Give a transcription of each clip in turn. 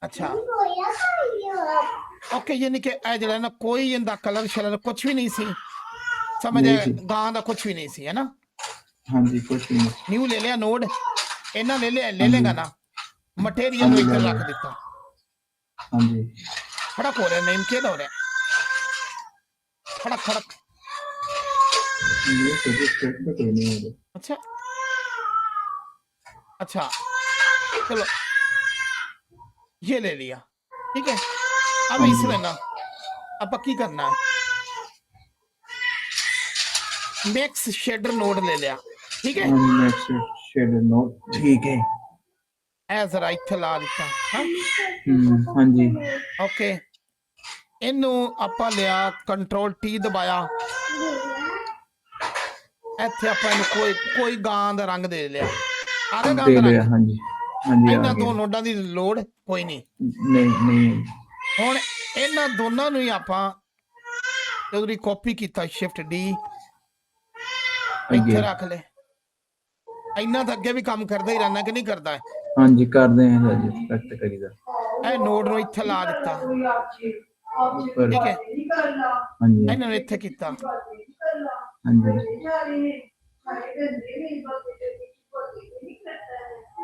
अच्छा ओके, यानी कि ਇਹ ਜਿਹੜਾ ਨਾ ਕੋਈ ਇਹਦਾ ਕਲਰ ਸ਼ਲਰ ਕੁਝ ਵੀ ਨਹੀਂ ਸੀ, ਸਮਝ नहीं ਆ, सी। ਗਾਂ ਦਾ ਕੁਝ ਵੀ ਨਹੀਂ ਸੀ, ਹੈ ਨਾ। हाँ जी कुछ नहीं। ਨਿਊ ਲੈ ਲਿਆ ਨੋਡ, ਇਹਨਾਂ ਲੈ हाँ जी ਲੇਗਾ ਨਾ, ਮਟੀਰੀਅਲ हाँ ਨੂੰ जी ਇੱਥੇ ले ਰੱਖ लिया। ਦਿੱਤਾ। हाँ जी ਖੜਕ ਹੋ ਰਿਹਾ, ਨੇਮ ਕਿਹਦਾ ਹੋ ਰਿਹਾ? ਖੜਕ ਖੜਕ। ये तो स्टेट में कोई नहीं है। अच्छा अच्छा, चलो ये ले लिया, ठीक है। अब हाँ इसमें जी ना अब की करना है, मैक्स शेडर नोड ले लिया, ठीक है। नेक्स्ट शेडर नोट ठीक है। ए जरा इत्थे ला दिता, हाँ हाँ जी ओके। इनू आपां लिया, कंट्रोल टी दबाया, ਇੱਥੇ ਆਪਾਂ ਇਹਨੂੰ ਕੋਈ ਗਾਂ ਦਾ ਰੰਗ ਦੇ ਲਿਆ। ਆ ਗਿਆ ਗਾਂ दे ਦਾ लिया। ਰੰਗ। हाँ जी हाँ जी आ ਇਹਨਾਂ ਦੋ गया। ਨੋਡਾਂ ਦੀ ਲੋੜ ਕੋਈ ਨਹੀਂ। नहीं नहीं ਹੁਣ ਇਹਨਾਂ ਦੋਨਾਂ ਨੂੰ ਹੀ ਆਪਾਂ ਜਦੋਂ ਦੀ ਕਾਪੀ ਕੀਤਾ, ਸ਼ਿਫਟ ਡੀ ਇੱਥੇ आगे। ਰੱਖ ਲੈ। ਇਹਨਾਂ ਤਾਂ ਅੱਗੇ ਵੀ ਕੰਮ ਕਰਦਾ ਹੀ ਰਹਿਣਾ ਕਿ ਨਹੀਂ ਕਰਦਾ? हाँ जी कर दे हैं जी एक्सपेक्ट करीदा। ਇਹ ਨੋਡ ਨੂੰ ਇੱਥੇ ਲਾ ਦਿੱਤਾ, ऊपर ਠੀਕ ਹੈ। हाँ जी ਇਹਨਾਂ ਨੂੰ ਇੱਥੇ ਕੀਤਾ, हाँ जी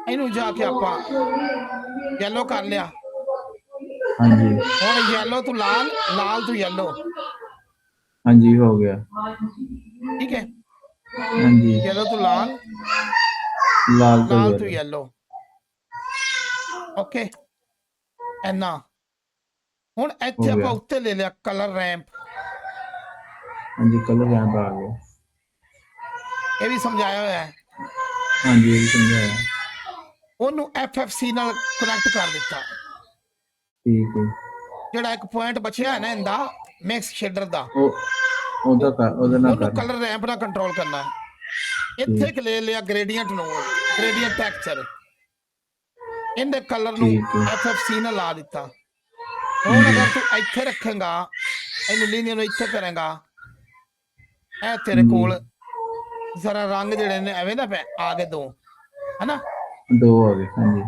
ਇਹਨੂੰ ਜਾ ਕੇ ਆਪਾਂ ਯੈਲੋ ਕਰ ਲਿਆ। हाँ जी ਹੁਣ ਯੈਲੋ ਤੋਂ ਲਾਲ, ਲਾਲ ਤੋਂ ਯੈਲੋ, हाँ जी हो गया। ਠੀਕ ਹੈ। हाँ जी ਯੈਲੋ ਤੋਂ ਲਾਲ, लाल तो ਲਾਲ ਤੋਂ ये ਯੈਲੋ, ਓਕੇ। ਐਨਾ ਹੁਣ ਇੱਥੇ ਹੋ ਗਿਆ। ਆਪਾਂ ਉੱਤੇ ਲੈ ਲਿਆ ਕਲਰ ਰੈਂਪ, हाँ जी कलर यहाँ पर आ गया। ਇਹ ਵੀ ਸਮਝਾਇਆ ਹੋਇਆ ਹੈ। हाँ जी ये समझाया। ਉਹਨੂੰ FFC ਨਾਲ ਕਨੈਕਟ ਕਰ ਦਿੱਤਾ। ठीक है ਜਿਹੜਾ ਇੱਕ ਪੁਆਇੰਟ ਬਚਿਆ ਹੈ ਨਾ ਇਹਦਾ ਮਿਕਸ ਸ਼ੇਡਰ ਦਾ, ओ ओदा का ओदा ना ਉਹਨੂੰ कर। ਕਲਰ ਰੈਂਪ ਨਾਲ ਕੰਟਰੋਲ ਕਰਨਾ ਹੈ। ਇੱਥੇ ਇੱਕ ਲੈ ਲਿਆ ਗ੍ਰੇਡੀਐਂਟ ਨੋਡ, ਗ੍ਰੇਡੀਐਂਟ ਟੈਕਸਚਰ, ਇਹਦੇ ਕਲਰ ਨੂੰ ਠੀਕ ਹੈ। FFC ਨਾਲ ਲਾ ਦਿੱਤਾ। ਹੁਣ ਅਗਰ ਤੂੰ ਇੱਥੇ ਰੱਖੇਗਾ, ਇਹਨੂੰ ਲੀਨੀਅਰ ਨੂੰ ਇੱਥੇ ਕਰੇਗਾ, ਇਹ ਤੇਰੇ ਕੋਲ ਜ਼ਰਾ ਰੰਗ ਜਿਹੜੇ ਨੇ ਐਵੇਂ ਨਾ ਆ ਗਏ ਦੋ, ਹਨਾ। दो आ गए। हाँ जी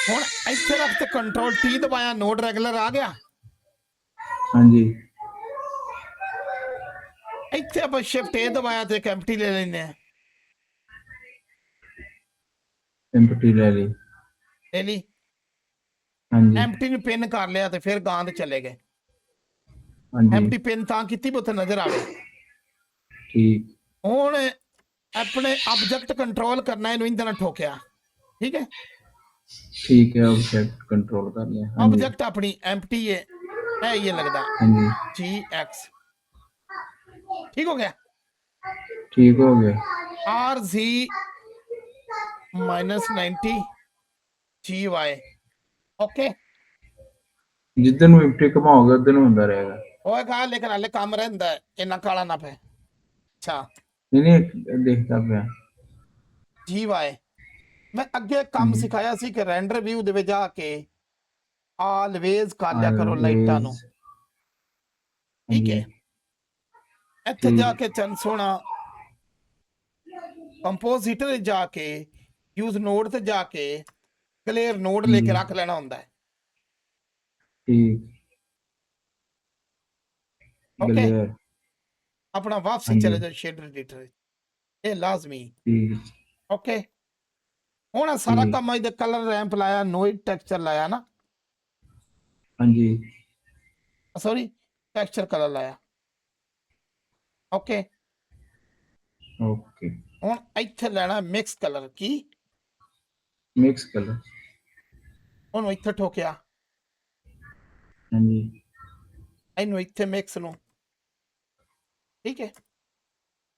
ਹੁਣ ਇੱਥੇ ਰੱਖ ਤੇ ਕੰਟਰੋਲ ਟੀ ਦਬਾਇਆ, ਨੋਡ ਰੈਗੂਲਰ ਆ ਗਿਆ। हाँ जी ਇੱਥੇ ਆਪਾਂ ਸ਼ਿਫਟ ਏ ਦਬਾਇਆ ਤੇ ਐਮਟੀ ਲੈ ਲੈਂਦੇ ਆ, एम्प्टी ले ली। ਲੈ ਲਈ। हाँ जी ਐਮਟੀ ਨੂੰ ਪਿੰਨ ਕਰ ਲਿਆ ਤੇ ਫਿਰ ਗਾਂ ਤੇ ਚਲੇ ਗਏ। हाँ जी ਐਮਟੀ ਪਿੰਨ ਤਾਂ ਕੀਤੀ ਵੀ ਉੱਥੇ ਨਜ਼ਰ ਆਵੇ। ठीक ਹੁਣ ਆਪਣੇ ਆਬਜੈਕਟ ਕੰਟਰੋਲ ਕਰਨਾ, ਇਹਨੂੰ ਇੰਦਰ ਨਾਲ ਠੋਕਿਆ, ਠੀਕ ਹੈ। ठीक है ऑब्जेक्ट कंट्रोल कर लिया। हाँ जी ऑब्जेक्ट अपनी एम्प्टी है, ये लगता हाँ जी जी एक्स, ठीक हो गया। ठीक हो गया। आर जी -90 जी वाई, ओके। जिधर ਨੂੰ एम्प्टी घुमाओगे उधर ਨੂੰ ਹੁੰਦਾ रहेगा। ओए कहा लेकिन हाले काम रहता है, इन्ना काला ना पे। अच्छा नहीं नहीं देखता पिया। जी वाई मैं अगे काम सिखाया सी कि रेंडर व्यू ਦੇ ਵਿੱਚ ਜਾ ਕੇ ਆਲਵੇਜ਼ ਕਰ ਲਿਆ ਕਰੋ ਲਾਈਟਾਂ ਨੂੰ, ਠੀਕ ਹੈ। ਇੱਥੇ ਜਾ ਕੇ ਚੰਨ ਸੋਣਾ ਕੰਪੋਜ਼ਿਟਰ ਜਾ ਕੇ ਯੂਜ਼ ਨੋਡ ਤੇ ਜਾ ਕੇ ਕਲੀਅਰ ਨੋਡ ਲੈ ਕੇ ਰੱਖ ਲੈਣਾ ਹੁੰਦਾ ਹੈ, ठीक ओके। क्लियर। अपना वापसी चले जाओ शेडर एडिटर, ये लाजमी, ठीक ओके। ਹੁਣ ਸਾਰਾ ਕੰਮ ਇਹਦੇ ਕਲਰ ਰੈਂਪ ਲਾਇਆ, ਨੋਇਡ ਟੈਕਸਚਰ ਲਾਇਆ ਨਾ, हाँ जी ਸੌਰੀ ਟੈਕਸਚਰ ਕਲਰ ਲਾਇਆ, ਓਕੇ। ओके ਹੁਣ ਇੱਥੇ ਲੈਣਾ ਮਿਕਸ ਕਲਰ, ਕੀ मिक्स कलर। ਉਹਨੂੰ ਇੱਥੇ ਠੋਕਿਆ, हाँ जी ਇਹਨੂੰ ਇੱਥੇ ਮਿਕਸ ਨੂੰ, ਠੀਕ ਹੈ।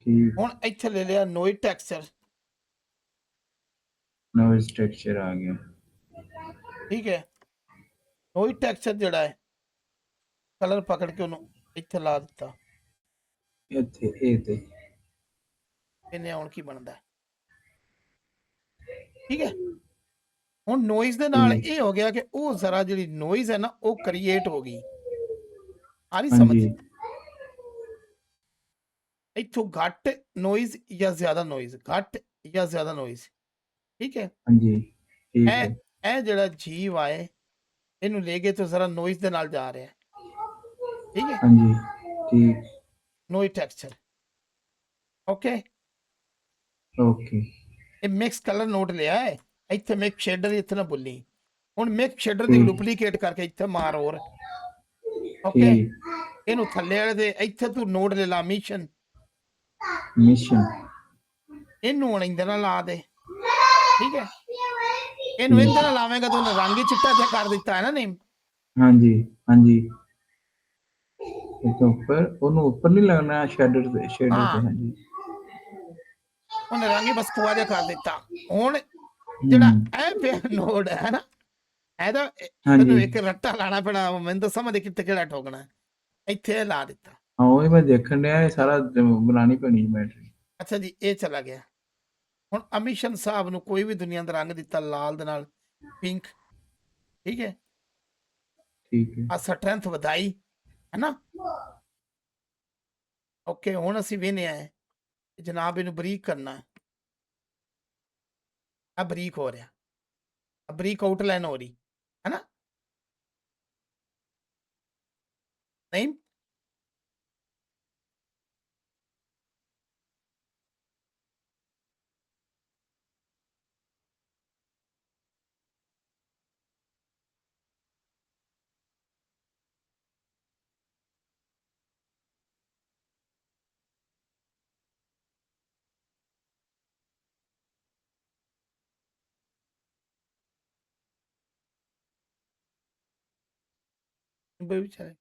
ठीक ਹੁਣ ਇੱਥੇ ਲੈ ਲਿਆ ਨੋਇਡ ਟੈਕਸਚਰ, नॉइज टेक्सचर आ गया। ठीक है। नोइड टेक्सचर जड़ा है कलर पकड़ के ਉਹਨੂੰ ਇੱਥੇ ਲਾ ਦਿੱਤਾ, ਇੱਥੇ ਇਹ ਤੇ ਇਹਨੇ ਹੁਣ ਕੀ ਬਣਦਾ, ਠੀਕ ਹੈ। ਹੁਣ ਨੋਇਜ਼ ਦੇ ਨਾਲ ਇਹ ਹੋ ਗਿਆ ਕਿ ਉਹ ਜ਼ਰਾ ਜਿਹੜੀ ਨੋਇਜ਼ ਹੈ ਨਾ ਉਹ ਕ੍ਰੀਏਟ ਹੋ ਗਈ, ਆ ਰਹੀ ਸਮਝ? ਇੱਥੋਂ ਘੱਟ ਨੋਇਜ਼ ਜਾਂ ਜ਼ਿਆਦਾ ਨੋਇਜ਼, ਘੱਟ ਜਾਂ ਜ਼ਿਆਦਾ ਨੋਇਜ਼, ठीक है। हाँ जी ठीक है है। ਇਹ ਜਿਹੜਾ ਜੀਵ ਆਏ ਇਹਨੂੰ ਲੈ ਕੇ ਤੋਂ ਜ਼ਰਾ ਨੋਇਸ ਦੇ ਨਾਲ ਜਾ ਰਿਹਾ ਹੈ। ਠੀਕ ਹੈ, ਹਾਂਜੀ ਠੀਕ ਨੋਇਸ ਟੈਕਸਚਰ। ਓਕੇ, ਓਕੇ ਇਹ ਮਿਕਸ ਕਲਰ ਨੋਟ ਲਿਆ ਹੈ। ਇੱਥੇ ਮਿਕਸ ਸ਼ੇਡਰ ਇੱਥੇ ਨਾ ਭੁੱਲੀ। ਹੁਣ ਮਿਕਸ ਸ਼ੇਡਰ ਦੀ ਠੀਕ ਡੁਪਲੀਕੇਟ ਕਰਕੇ ਇੱਥੇ ਮਾਰ ਹੋਰ। ਓਕੇ, ਠੀਕ ਇਹਨੂੰ ਥੱਲੇ ਵਾਲੇ ਦੇ ਇੱਥੇ ਤੂੰ ਨੋਟ ਲੈ ਲਾ ਮਿਸ਼ਨ। ਮਿਸ਼ਨ ਇਹਨੂੰ ਹੁਣ ਇਹਦੇ ਨਾਲ ਲਾ ਦੇ। ਠੀਕ ਹੈ, ਇਹਨੂੰ ਠੀਕ ਇਹਦੇ ਨਾਲ ਲਾਵੇਂਗਾ ਤਾਂ ਉਹਨੇ ਰੰਗ ਹੀ ਚਿੱਟਾ ਜਿਹਾ ਕਰ ਦਿੱਤਾ ਹੈ ਨਾ ਨੇਮ। ਹਾਂਜੀ ਹਾਂਜੀ ਇਹ ਤਾਂ ਉੱਪਰ ਉਹਨੂੰ ਉੱਪਰ ਨਹੀਂ ਲੱਗਣਾ ਸ਼ੈਡਰ ਤੇ ਹਾਂ, ਹਾਂਜੀ ਉਹਨੇ ਰੰਗ ਹੀ ਬਸ ਕੁਆ ਜਿਹਾ ਕਰ ਦਿੱਤਾ। ਹੁਣ ਜਿਹੜਾ ਹੂੰ ਇਹ ਪਿਆ ਨੋਡ ਹੈ ਨਾ, ਇਹਦਾ ਤੈਨੂੰ ਹਾਂਜੀ ਇੱਕ ਰੱਟਾ ਲਾਣਾ ਪੈਣਾ। ਮੈਨੂੰ ਤਾਂ ਸਮਝ ਕਿੱਥੇ ਕਿਹੜਾ ਠੋਕਣਾ। ਇੱਥੇ ਇਹ ਲਾ ਦਿੱਤਾ। ਹਾਂ ਉਹੀ ਮੈਂ ਦੇਖਣ ਡਿਆ ਇਹ ਸਾਰਾ ਬਣਾਉਣੀ ਪੈਣੀ ਮੈਟਰੀ ਅੱਛਾ ਜੀ, ਇਹ ਚਲਾ ਗਿਆ। ਹੁਣ ਅਮਿਸ਼ਨ ਸਾਹਿਬ ਨੂੰ ਕੋਈ ਵੀ ਦੁਨੀਆ ਦਾ ਰੰਗ ਦਿੱਤਾ ਲਾਲ ਦੇ ਨਾਲ ਪਿੰਕ। ਠੀਕ ਹੈ, ਠੀਕ ਹੈ ਆ ਸਟਰੈਂਥ ਵਧਾਈ ਹੈ ਨਾ। ਓਕੇ, ਹੁਣ ਅਸੀਂ ਵੇਨੇ ਆਏ ਜਨਾਬ ਇਹਨੂੰ ਬਰੀਕ ਕਰਨਾ ਹੈ। ਆ ਬਰੀਕ ਹੋ ਰਿਹਾ, ਆ ਬਰੀਕ ਆਊਟਲਾਈਨ ਹੋ ਰਹੀ ਹੈ ਨਾ। ਨਹੀਂ, ਵਿਚਾਰੇ